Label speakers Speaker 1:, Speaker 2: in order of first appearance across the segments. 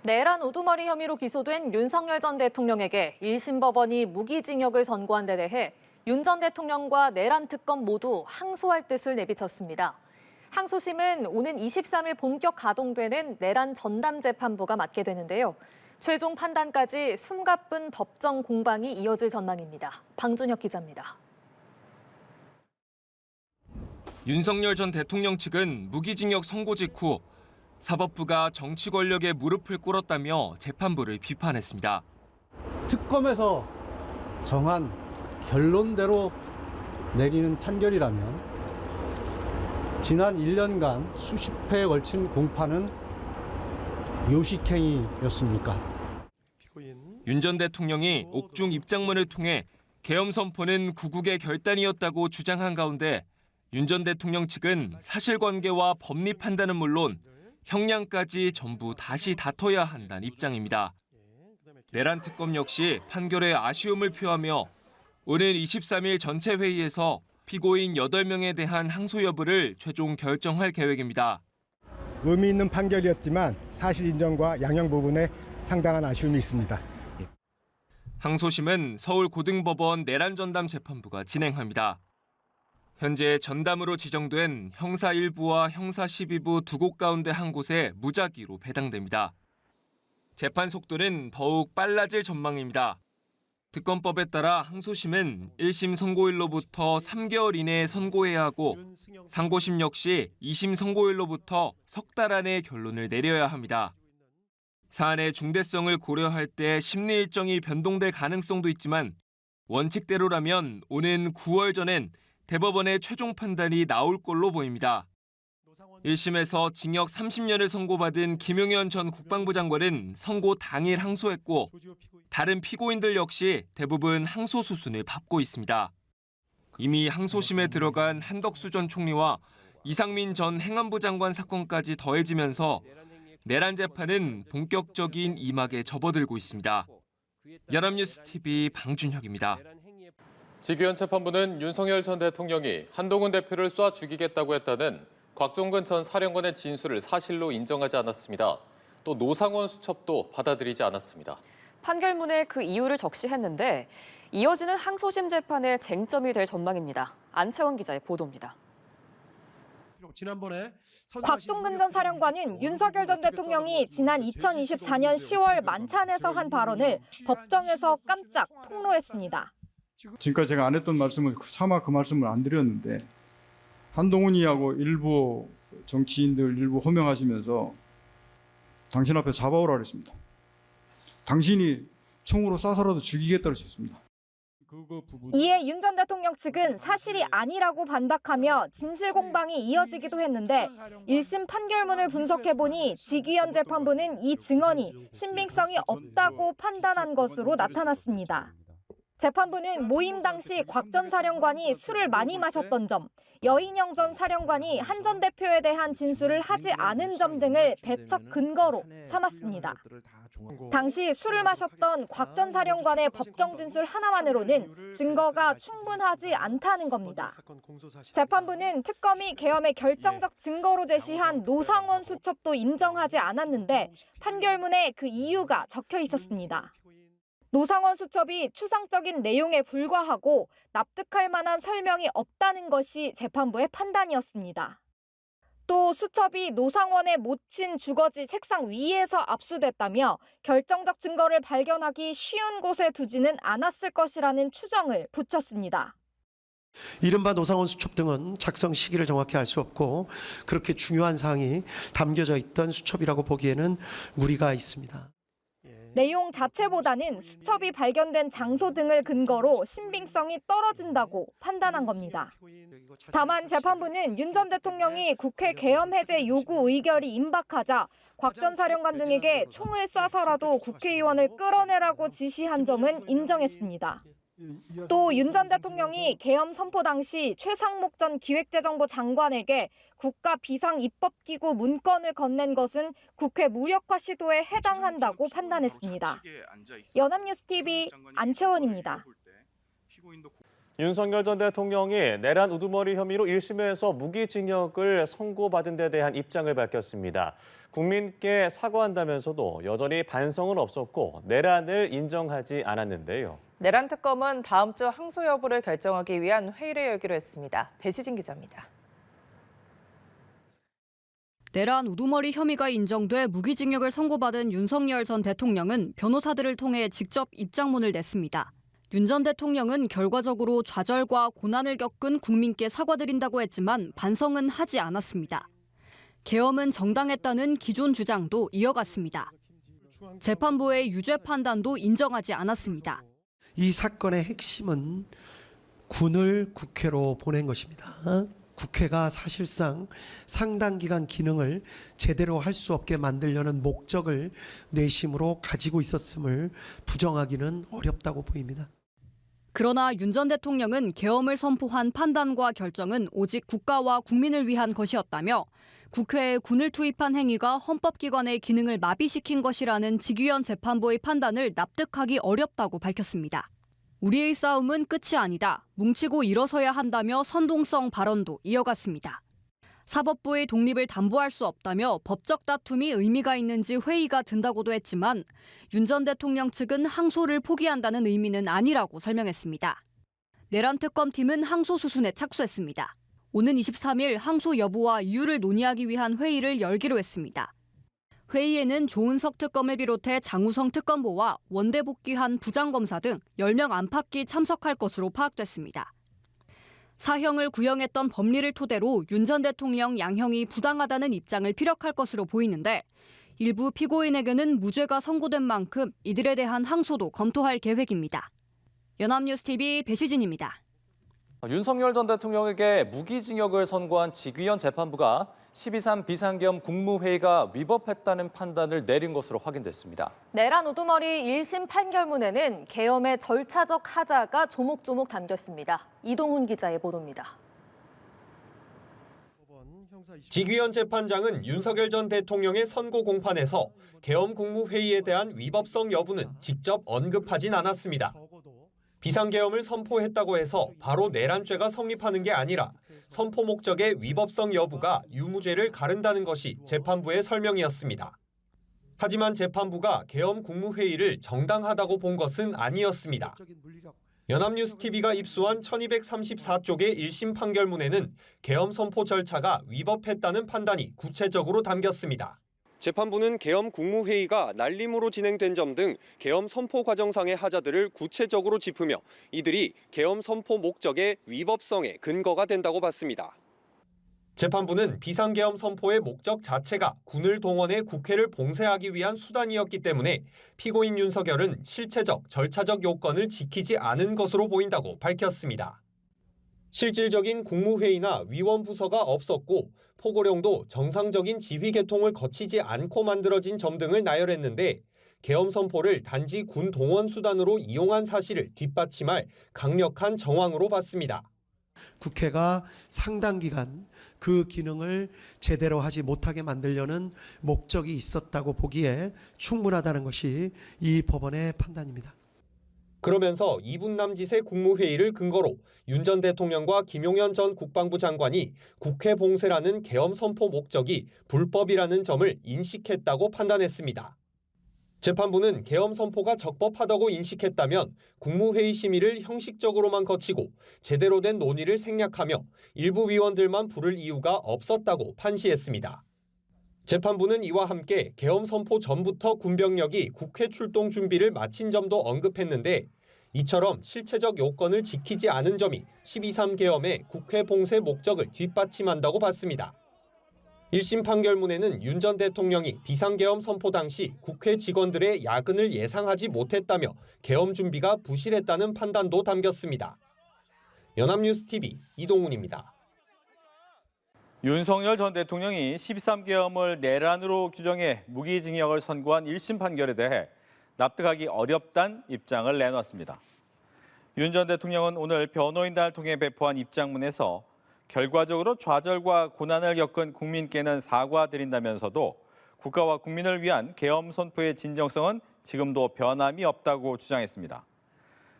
Speaker 1: 내란 우두머리 혐의로 기소된 윤석열 전 대통령에게 1심 법원이 무기징역을 선고한 데 대해 윤 전 대통령과 내란 특검 모두 항소할 뜻을 내비쳤습니다. 항소심은 오는 23일 본격 가동되는 내란 전담 재판부가 맡게 되는데요. 최종 판단까지 숨가쁜 법정 공방이 이어질 전망입니다. 방준혁 기자입니다.
Speaker 2: 윤석열 전 대통령 측은 무기징역 선고 직후 사법부가 정치 권력에 무릎을 꿇었다며 재판부를 비판했습니다.
Speaker 3: 특검에서 정한 결론대로 내리는 판결이라면 지난 1년간 수십 회에 걸친 공판은 요식행위였습니까?
Speaker 2: 윤 전 대통령이 옥중 입장문을 통해 계엄 선포는 구국의 결단이었다고 주장한 가운데 윤 전 대통령 측은 사실관계와 법리 판단은 물론 형량까지 전부 다시 다퉈야 한다는 입장입니다. 내란 특검 역시 판결에 아쉬움을 표하며 오는 23일 전체 회의에서 피고인 8명에 대한 항소 여부를 최종 결정할 계획입니다.
Speaker 4: 의미 있는 판결이었지만 사실 인정과 양형 부분에 상당한 아쉬움이 있습니다.
Speaker 2: 항소심은 서울고등법원 내란전담 재판부가 진행합니다. 현재 전담으로 지정된 형사 1부와 형사 12부 두 곳 가운데 한 곳에 무작위로 배당됩니다. 재판 속도는 더욱 빨라질 전망입니다. 특검법에 따라 항소심은 1심 선고일로부터 3개월 이내에 선고해야 하고 상고심 역시 2심 선고일로부터 석 달 안에 결론을 내려야 합니다. 사안의 중대성을 고려할 때 심리 일정이 변동될 가능성도 있지만 원칙대로라면 오는 9월 전엔 대법원의 최종 판단이 나올 걸로 보입니다. 1심에서 징역 30년을 선고받은 김용현 전 국방부 장관은 선고 당일 항소했고 다른 피고인들 역시 대부분 항소 수순을 밟고 있습니다. 이미 항소심에 들어간 한덕수 전 총리와 이상민 전 행안부 장관 사건까지 더해지면서 내란 재판은 본격적인 이막에 접어들고 있습니다. 연합뉴스 TV 방준혁입니다.
Speaker 5: 지규현 재판부는 윤석열 전 대통령이 한동훈 대표를 쏴 죽이겠다고 했다는 곽종근 전 사령관의 진술을 사실로 인정하지 않았습니다. 또 노상원 수첩도 받아들이지 않았습니다.
Speaker 6: 판결문에 그 이유를 적시했는데 이어지는 항소심 재판의 쟁점이 될 전망입니다. 안채원 기자의 보도입니다.
Speaker 7: 곽종근 전 사령관은 윤석열 전 대통령이 지난 2024년 10월 만찬에서 한 발언을 법정에서 깜짝 폭로했습니다.
Speaker 8: 지금까지 제가 안 했던 말씀을 차마 그 말씀을 안 드렸는데 한동훈이하고 일부 정치인들 일부 호명하시면서 당신 앞에 잡아오라 그랬습니다. 당신이 총으로 쏴서라도 죽이겠다고 했습니다.
Speaker 7: 이에 윤 전 대통령 측은 사실이 아니라고 반박하며 진실 공방이 이어지기도 했는데 1심 판결문을 분석해보니 지규현 재판부는 이 증언이 신빙성이 없다고 판단한 것으로 나타났습니다. 재판부는 모임 당시 곽 전 사령관이 술을 많이 마셨던 점, 여인영 전 사령관이 한 전 대표에 대한 진술을 하지 않은 점 등을 배척 근거로 삼았습니다. 당시 술을 마셨던 곽 전 사령관의 법정 진술 하나만으로는 증거가 충분하지 않다는 겁니다. 재판부는 특검이 계엄의 결정적 증거로 제시한 노상원 수첩도 인정하지 않았는데 판결문에 그 이유가 적혀 있었습니다. 노상원 수첩이 추상적인 내용에 불과하고 납득할 만한 설명이 없다는 것이 재판부의 판단이었습니다. 또 수첩이 노상원의 모친 주거지 책상 위에서 압수됐다며 결정적 증거를 발견하기 쉬운 곳에 두지는 않았을 것이라는 추정을 붙였습니다.
Speaker 9: 이른바 노상원 수첩 등은 작성 시기를 정확히 알 수 없고 그렇게 중요한 사항이 담겨져 있던 수첩이라고 보기에는 무리가 있습니다.
Speaker 7: 내용 자체보다는 수첩이 발견된 장소 등을 근거로 신빙성이 떨어진다고 판단한 겁니다. 다만 재판부는 윤 전 대통령이 국회 계엄 해제 요구 의결이 임박하자 곽 전 사령관 등에게 총을 쏴서라도 국회의원을 끌어내라고 지시한 점은 인정했습니다. 또 윤 전 대통령이 계엄 선포 당시 최상목 전 기획재정부 장관에게 국가 비상입법기구 문건을 건넨 것은 국회 무력화 시도에 해당한다고 판단했습니다. 연합뉴스 TV 안채원입니다.
Speaker 10: 윤석열 전 대통령이 내란 우두머리 혐의로 1심에서 무기징역을 선고받은 데 대한 입장을 밝혔습니다. 국민께 사과한다면서도 여전히 반성은 없었고 내란을 인정하지 않았는데요.
Speaker 11: 내란 특검은 다음 주 항소 여부를 결정하기 위한 회의를 열기로 했습니다. 배시진 기자입니다.
Speaker 12: 내란 우두머리 혐의가 인정돼 무기징역을 선고받은 윤석열 전 대통령은 변호사들을 통해 직접 입장문을 냈습니다. 윤 전 대통령은 결과적으로 좌절과 고난을 겪은 국민께 사과드린다고 했지만 반성은 하지 않았습니다. 계엄은 정당했다는 기존 주장도 이어갔습니다. 재판부의 유죄 판단도 인정하지 않았습니다.
Speaker 9: 이 사건의 핵심은 군을 국회로 보낸 것입니다. 국회가 사실상 상당 기간 기능을 제대로 할 수 없게 만들려는 목적을 내심으로 가지고 있었음을 부정하기는 어렵다고 보입니다.
Speaker 12: 그러나 윤 전 대통령은 계엄을 선포한 판단과 결정은 오직 국가와 국민을 위한 것이었다며 국회에 군을 투입한 행위가 헌법기관의 기능을 마비시킨 것이라는 직위원 재판부의 판단을 납득하기 어렵다고 밝혔습니다. 우리의 싸움은 끝이 아니다. 뭉치고 일어서야 한다며 선동성 발언도 이어갔습니다. 사법부의 독립을 담보할 수 없다며 법적 다툼이 의미가 있는지 회의가 든다고도 했지만 윤 전 대통령 측은 항소를 포기한다는 의미는 아니라고 설명했습니다. 내란 특검팀은 항소 수순에 착수했습니다. 오는 23일 항소 여부와 이유를 논의하기 위한 회의를 열기로 했습니다. 회의에는 조은석 특검을 비롯해 장우성 특검보와 원대 복귀한 부장검사 등 10명 안팎이 참석할 것으로 파악됐습니다. 사형을 구형했던 법리를 토대로 윤 전 대통령 양형이 부당하다는 입장을 피력할 것으로 보이는데 일부 피고인에게는 무죄가 선고된 만큼 이들에 대한 항소도 검토할 계획입니다. 연합뉴스TV 배시진입니다.
Speaker 13: 윤석열 전 대통령에게 무기징역을 선고한 직위원 재판부가 12.3 비상계엄 국무회의가 위법했다는 판단을 내린 것으로 확인됐습니다.
Speaker 1: 내란 우두머리 1심 판결문에는 계엄의 절차적 하자가 조목조목 담겼습니다. 이동훈 기자의 보도입니다.
Speaker 14: 직위원 재판장은 윤석열 전 대통령의 선고 공판에서 계엄 국무회의에 대한 위법성 여부는 직접 언급하진 않았습니다. 비상계엄을 선포했다고 해서 바로 내란죄가 성립하는 게 아니라 선포 목적의 위법성 여부가 유무죄를 가른다는 것이 재판부의 설명이었습니다. 하지만 재판부가 계엄 국무회의를 정당하다고 본 것은 아니었습니다. 연합뉴스TV가 입수한 1234쪽의 1심 판결문에는 계엄 선포 절차가 위법했다는 판단이 구체적으로 담겼습니다. 재판부는 계엄 국무회의가 날림으로 진행된 점 등 계엄 선포 과정상의 하자들을 구체적으로 짚으며 이들이 계엄 선포 목적의 위법성에 근거가 된다고 봤습니다. 재판부는 비상계엄 선포의 목적 자체가 군을 동원해 국회를 봉쇄하기 위한 수단이었기 때문에 피고인 윤석열은 실체적, 절차적 요건을 지키지 않은 것으로 보인다고 밝혔습니다. 실질적인 국무회의나 위원 부서가 없었고 포고령도 정상적인 지휘 계통을 거치지 않고 만들어진 점 등을 나열했는데 계엄 선포를 단지 군 동원 수단으로 이용한 사실을 뒷받침할 강력한 정황으로 봤습니다.
Speaker 9: 국회가 상당 기간 그 기능을 제대로 하지 못하게 만들려는 목적이 있었다고 보기에 충분하다는 것이 이 법원의 판단입니다.
Speaker 14: 그러면서 2분 남짓의 국무회의를 근거로 윤 전 대통령과 김용현 전 국방부 장관이 국회 봉쇄라는 계엄 선포 목적이 불법이라는 점을 인식했다고 판단했습니다. 재판부는 계엄 선포가 적법하다고 인식했다면 국무회의 심의를 형식적으로만 거치고 제대로 된 논의를 생략하며 일부 위원들만 부를 이유가 없었다고 판시했습니다. 재판부는 이와 함께 계엄 선포 전부터 군병력이 국회 출동 준비를 마친 점도 언급했는데 이처럼 실체적 요건을 지키지 않은 점이 12.3 계엄의 국회 봉쇄 목적을 뒷받침한다고 봤습니다. 1심 판결문에는 윤 전 대통령이 비상계엄 선포 당시 국회 직원들의 야근을 예상하지 못했다며 계엄 준비가 부실했다는 판단도 담겼습니다. 연합뉴스TV 이동훈입니다.
Speaker 15: 윤석열 전 대통령이 13계엄을 내란으로 규정해 무기징역을 선고한 1심 판결에 대해 납득하기 어렵다는 입장을 내놨습니다. 윤 전 대통령은 오늘 변호인단을 통해 배포한 입장문에서 결과적으로 좌절과 고난을 겪은 국민께는 사과드린다면서도 국가와 국민을 위한 계엄 선포의 진정성은 지금도 변함이 없다고 주장했습니다.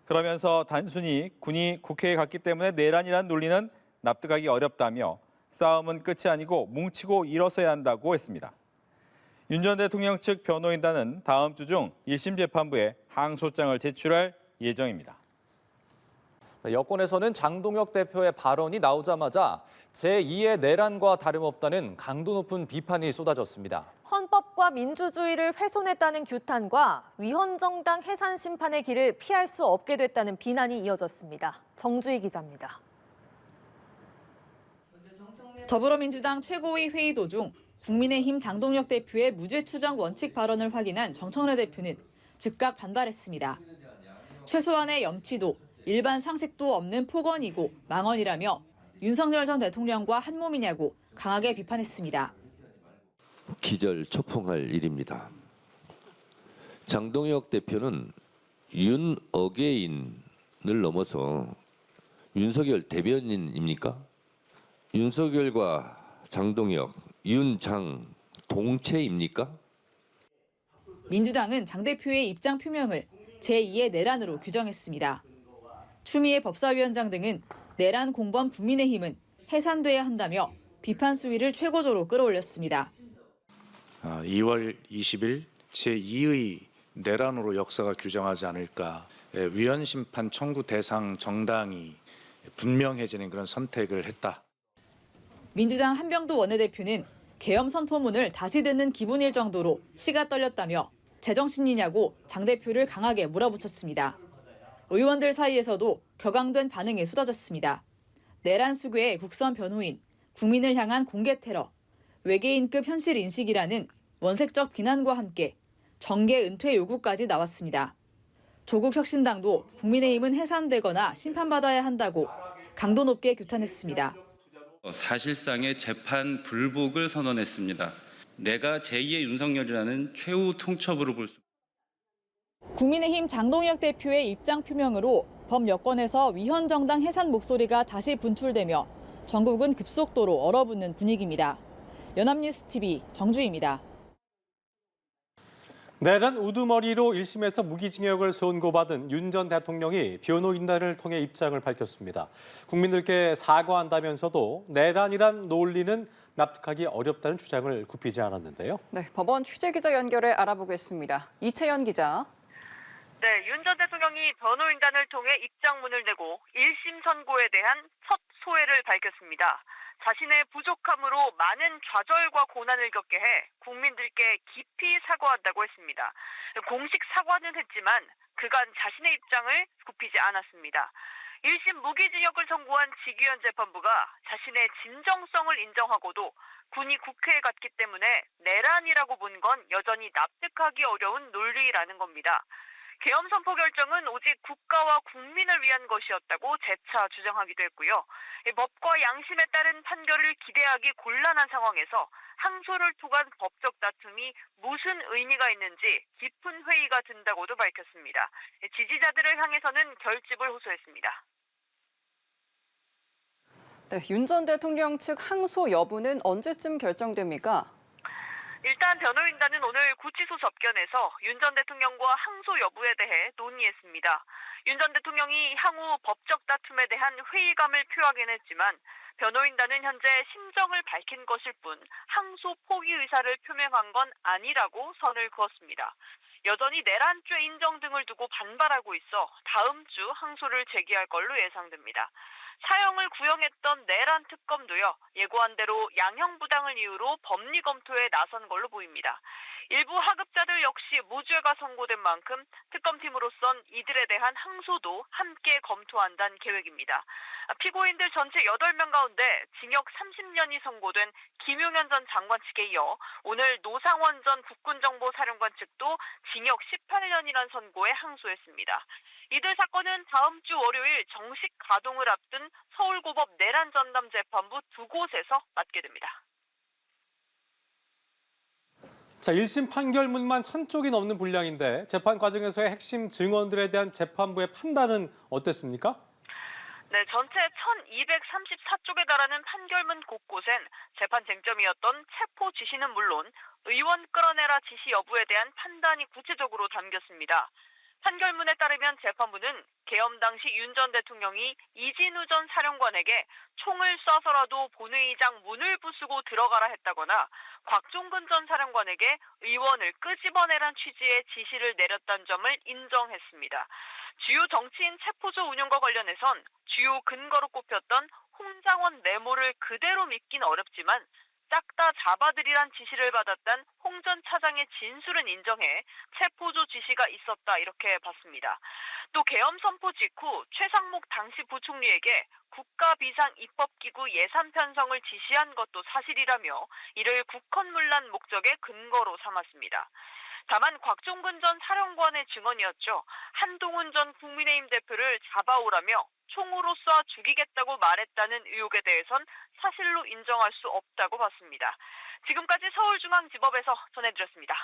Speaker 15: 그러면서 단순히 군이 국회에 갔기 때문에 내란이란 논리는 납득하기 어렵다며 싸움은 끝이 아니고 뭉치고 일어서야 한다고 했습니다. 윤 전 대통령 측 변호인단은 다음 주 중 1심 재판부에 항소장을 제출할 예정입니다.
Speaker 13: 여권에서는 장동혁 대표의 발언이 나오자마자 제2의 내란과 다름없다는 강도 높은 비판이 쏟아졌습니다.
Speaker 1: 헌법과 민주주의를 훼손했다는 규탄과 위헌정당 해산 심판의 길을 피할 수 없게 됐다는 비난이 이어졌습니다. 정주희 기자입니다.
Speaker 16: 더불어민주당 최고위 회의 도중 국민의힘 장동혁 대표의 무죄 추정 원칙 발언을 확인한 정청래 대표는 즉각 반발했습니다. 최소한의 염치도 일반 상식도 없는 폭언이고 망언이라며 윤석열 전 대통령과 한 몸이냐고 강하게 비판했습니다.
Speaker 17: 기절초풍할 일입니다. 장동혁 대표는 윤 어게인을 넘어서 윤석열 대변인입니까? 윤석열과 장동혁, 윤장 동체입니까?
Speaker 16: 민주당은 장 대표의 입장 표명을 제2의 내란으로 규정했습니다. 추미애 법사위원장 등은 내란 공범 국민의힘은 해산돼야 한다며 비판 수위를 최고조로 끌어올렸습니다.
Speaker 18: 2월 20일 제2의 내란으로 역사가 규정하지 않을까. 위헌 심판 청구 대상 정당이 분명해지는 그런 선택을 했다.
Speaker 16: 민주당 한병도 원내대표는 계엄 선포문을 다시 듣는 기분일 정도로 치가 떨렸다며 제정신이냐고 장 대표를 강하게 몰아붙였습니다. 의원들 사이에서도 격앙된 반응이 쏟아졌습니다. 내란 수괴의 국선 변호인, 국민을 향한 공개 테러, 외계인급 현실 인식이라는 원색적 비난과 함께 정계 은퇴 요구까지 나왔습니다. 조국 혁신당도 국민의힘은 해산되거나 심판받아야 한다고 강도 높게 규탄했습니다.
Speaker 19: 사실상의 재판 불복을 선언했습니다. 내가 제2의 윤석열이라는 최후 통첩으로 볼 수.
Speaker 16: 국민의힘 장동혁 대표의 입장 표명으로 법 여권에서 위헌 정당 해산 목소리가 다시 분출되며 전국은 급속도로 얼어붙는 분위기입니다. 연합뉴스 TV 정주희입니다.
Speaker 20: 내란 우두머리로 1심에서 무기징역을 선고받은 윤 전 대통령이 변호인단을 통해 입장을 밝혔습니다. 국민들께 사과한다면서도 내란이란 논리는 납득하기 어렵다는 주장을 굽히지 않았는데요.
Speaker 11: 네, 법원 취재기자 연결해 알아보겠습니다. 이채연 기자.
Speaker 21: 네, 윤 전 대통령이 변호인단을 통해 입장문을 내고 1심 선고에 대한 첫 소회를 밝혔습니다. 자신의 부족함으로 많은 좌절과 고난을 겪게 해 국민들께 깊이 사과한다고 했습니다. 공식 사과는 했지만 그간 자신의 입장을 굽히지 않았습니다. 1심 무기징역을 선고한 지규현 재판부가 자신의 진정성을 인정하고도 군이 국회에 갔기 때문에 내란이라고 본 건 여전히 납득하기 어려운 논리라는 겁니다. 계엄 선포 결정은 오직 국가와 국민을 위한 것이었다고 재차 주장하기도 했고요. 법과 양심에 따른 판결을 기대하기 곤란한 상황에서 항소를 통한 법적 다툼이 무슨 의미가 있는지 깊은 회의가 든다고도 밝혔습니다. 지지자들을 향해서는 결집을 호소했습니다.
Speaker 11: 네, 윤 전 대통령 측 항소 여부는 언제쯤 결정됩니까?
Speaker 21: 일단 변호인단은 오늘 구치소 접견에서 윤 전 대통령과 항소 여부에 대해 논의했습니다. 윤 전 대통령이 향후 법적 다툼에 대한 회의감을 표하긴 했지만 변호인단은 현재 심정을 밝힌 것일 뿐 항소 포기 의사를 표명한 건 아니라고 선을 그었습니다. 여전히 내란죄 인정 등을 두고 반발하고 있어 다음 주 항소를 제기할 걸로 예상됩니다. 사형을 구형했던 내란 특검도요, 예고한 대로 양형부당을 이유로 법리 검토에 나선 걸로 보입니다. 일부 하급자들 역시 무죄가 선고된 만큼 특검팀으로선 이들에 대한 항소도 함께 검토한다는 계획입니다. 피고인들 전체 8명 가운데 징역 30년이 선고된 김용현 전 장관 측에 이어 오늘 노상원 전 국군정보사령관 측도 징역 18년이란 선고에 항소했습니다. 이들 사건은 다음 주 월요일 정식 가동을 앞둔 서울고법 내란전담 재판부 두 곳에서 맡게 됩니다.
Speaker 20: 자, 1심 판결문만 1000쪽이 넘는 분량인데 재판 과정에서의 핵심 증언들에 대한 재판부의 판단은 어땠습니까?
Speaker 21: 네, 전체 1234쪽에 달하는 판결문 곳곳엔 재판 쟁점이었던 체포 지시는 물론 의원 끌어내라 지시 여부에 대한 판단이 구체적으로 담겼습니다. 판결문에 따르면 재판부는 계엄 당시 윤 전 대통령이 이진우 전 사령관에게 총을 쏴서라도 본회의장 문을 부수고 들어가라 했다거나 곽종근 전 사령관에게 의원을 끄집어내란 취지의 지시를 내렸다는 점을 인정했습니다. 주요 정치인 체포조 운영과 관련해선 주요 근거로 꼽혔던 홍장원 메모를 그대로 믿긴 어렵지만 싹다 잡아들이란 지시를 받았던 홍 전 차장의 진술은 인정해 체포조 지시가 있었다 이렇게 봤습니다. 또 계엄 선포 직후 최상목 당시 부총리에게 국가비상입법기구 예산 편성을 지시한 것도 사실이라며 이를 국헌문란 목적의 근거로 삼았습니다. 다만 곽종근 전 사령관의 증언이었죠. 한동훈 전 국민의힘 대표를 잡아오라며 총으로 쏴 죽이겠다고 말했다는 의혹에 대해선 사실로 인정할 수 없다고 봤습니다. 지금까지 서울중앙지법에서 전해드렸습니다.